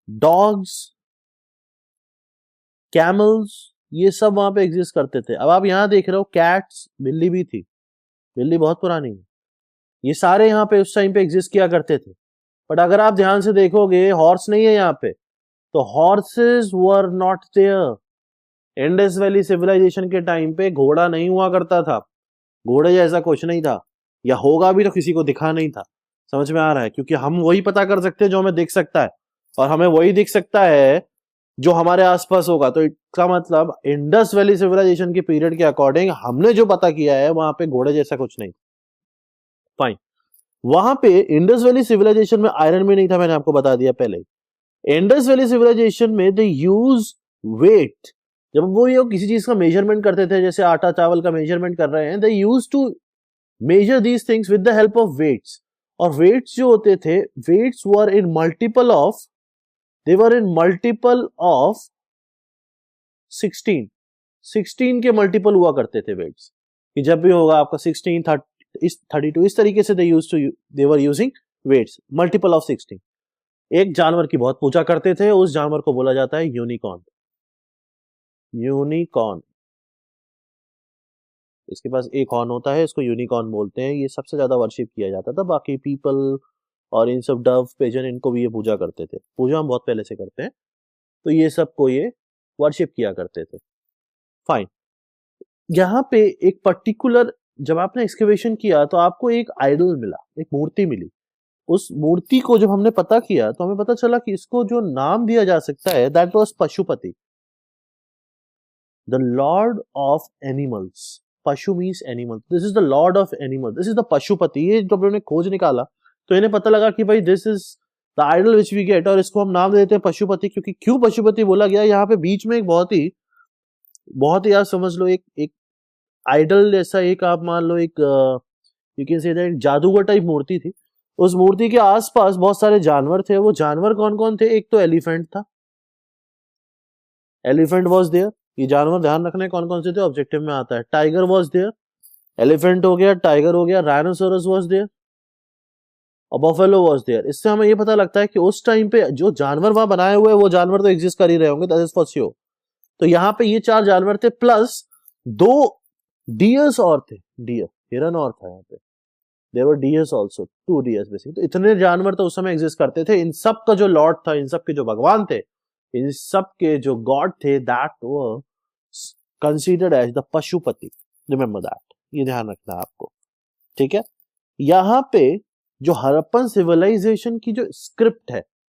Dogs, camels, ये सब वहां पे एग्जिस्ट करते थे। अब आप यहां देख रहे हो कैट्स, बिल्ली भी थी, बिल्ली बहुत पुरानी है। ये सारे यहाँ पे उस टाइम पे एग्जिस्ट किया करते थे। बट अगर आप ध्यान से देखोगे हॉर्स नहीं है यहाँ पे, तो horses were not there. Indus valley civilisation के टाइम पे घोड़ा नहीं हुआ करता था, घोड़े जैसा कुछ नहीं था, या होगा भी तो किसी को दिखा नहीं था। समझ में आ रहा है? क्योंकि हम वही पता कर सकते हैं जो हमें दिख सकता है, और हमें वही दिख सकता है जो हमारे आसपास होगा। तो इसका मतलब इंडस वैली सिविलाइजेशन के पीरियड के अकॉर्डिंग हमने जो पता किया है वहां पे घोड़े जैसा कुछ नहीं। फाइन। वहां पे इंडस वैली सिविलाइजेशन में आयरन भी नहीं था, मैंने आपको बता दिया पहले। इंडस वैली सिविलाइजेशन में दे यूज वेट। जब वो ये किसी चीज का मेजरमेंट करते थे, जैसे आटा चावल का मेजरमेंट कर रहे हैं, they use to measure these things with the help of weights. और वेट्स जो होते थे, weights were in multiple of, they were in multiple of 16 के मल्टीपल हुआ करते थे वेट्स। कि जब भी होगा आपका 16, 32, इस तरीके से they were using weights multiple of 16। एक जानवर की बहुत पूजा करते थे, उस जानवर को बोला जाता है यूनिकॉर्न। यूनिकॉर्न, इसके पास एक हॉर्न होता है, इसको यूनिकॉर्न बोलते हैं। ये सबसे ज्यादा वर्शिप किया जाता था। बाकी पीपल और इन सब डव, पिजन, इनको भी ये पूजा करते थे। पूजा हम बहुत पहले से करते हैं, तो ये सबको ये वर्शिप किया करते थे। फाइन। यहाँ पे एक पर्टिकुलर, जब आपने एक्सकेवेशन किया तो आपको एक आइडल मिला, एक मूर्ति मिली। उस मूर्ति को जब हमने पता किया तो हमें पता चला कि इसको जो नाम दिया जा सकता है, that was Pashupati, the lord of animals. पशु means animal, this is the lord of animal, this is the Pashupati. ये जब उन्होंने खोज निकाला तो इन्हें पता लगा कि भाई this is the idol which we get, और इसको हम नाम देते हैं पशुपति। क्योंकि क्यों पशुपति बोला गया, यहाँ पे बीच में एक बहुत ही आप समझ लो एक आइडल जैसा, एक आप मान लो एक यू कैन से दैट जादूगर टाइप मूर्ति थी। उस मूर्ति के आसपास बहुत सारे जानवर थे। वो जानवर कौन कौन थे? एक तो एलिफेंट था, एलिफेंट वॉज देयर। ये जानवर ध्यान रखने कौन कौन से थे, ऑब्जेक्टिव में आता है। टाइगर वॉज देयर, एलिफेंट हो गया, टाइगर हो गया, राइनोसोरस वॉज देयर, और बफेलो वॉज देयर। इससे हमें ये पता लगता है कि उस टाइम पे जो जानवर वहां बनाए हुए, वो जानवर तो एग्जिस्ट कर ही रहे होंगे, दैट इज फॉर श्योर। तो यहाँ पे ये 4 जानवर थे, प्लस 2 डियर्स और थे। डियर, हिरन और था यहाँ पे। There were deers also, 2 deers basically. तो इतने जानवर तो उस समय एग्जिस्ट करते थे। इन सब का जो लॉर्ड था, इन सब के जो भगवान थे, इन सब के जो गॉड थे, that were considered as the Pashupati. Remember that, ये ध्यान रखना है आपको, ठीक है। यहाँ पे जो हड़प्पन सिविलाइजेशन की जो स्क्रिप्ट है,